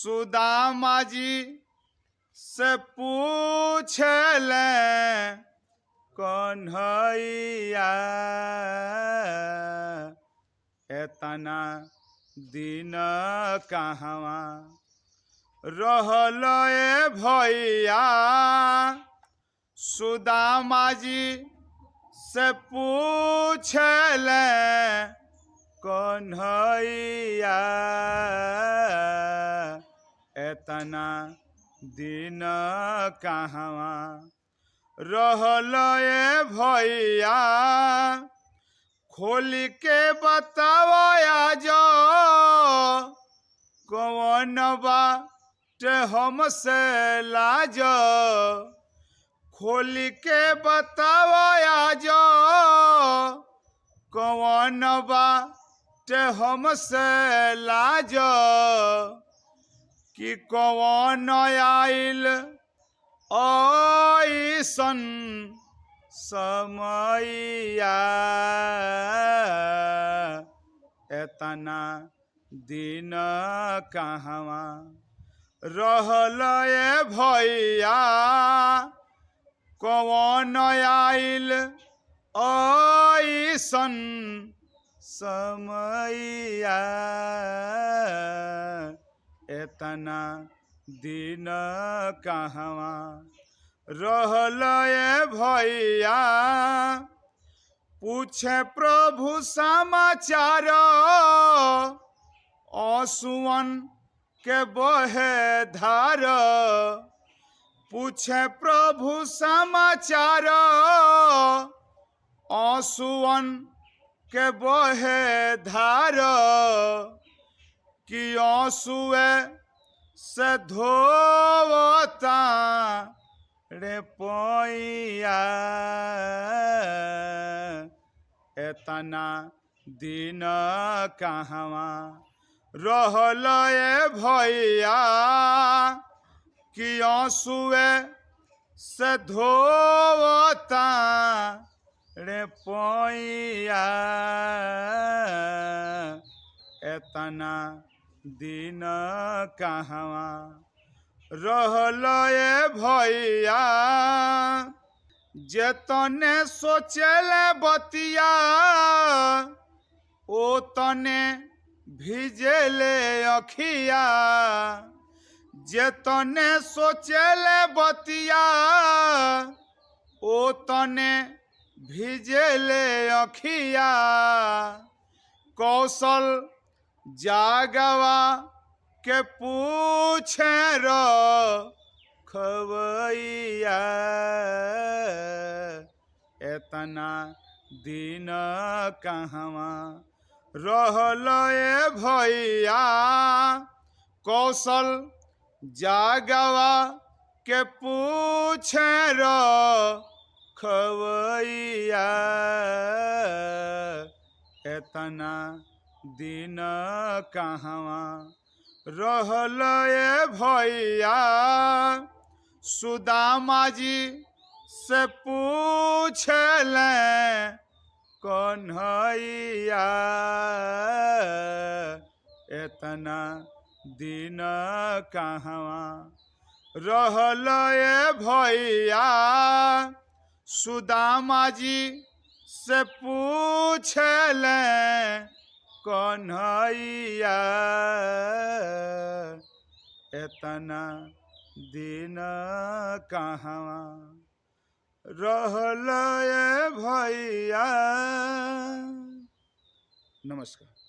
सुदामा जी से पूछले कन्हैया एतना दिन कहवा रहल ए भैया। सुदामा जी से पूछले कन्हैया एतना दिन कहवा रहल ए भैया। खोल के बताओ आज कौन बात हमसे लाज। खोल के बताओ आज कौन बात हमसे लाज। कि कौन आइल ऐसन समैया एतना दिन कहवा रहल ए भैया। कौन आइल ऐसन समैया एतना दिन कहवा रहल ए भैया। पूछे प्रभु समाचार आंसुअन के बहे धार। पूछे प्रभु समाचार आंसुअन के बहे धार। कि आंसुए से धोवता रे पैया एतना दिन कहवा रहल ए भैया। कि आंसुए से धोवता रे पैया एतना दिन कहवा रहल ए भैया। जेतने सोचले बतिया ओ तने भिजेले अखिया। जेतने सोचले बतिया ओ तने भिजेले अखिया। कौशल जागवा के पूछे खवैया एतना दिन कहवा रहल ए भैया। कौशल जागवा के पूछे खवैया एतना दिन कहवा रहल ए भैया। सुदामा जी से पूछले कन्हैया एतना दिन कहवा रहल ए भैया। सुदामा जी से पूछले कन्हैया एतना दिन कहवा रहल ए भैया। नमस्कार।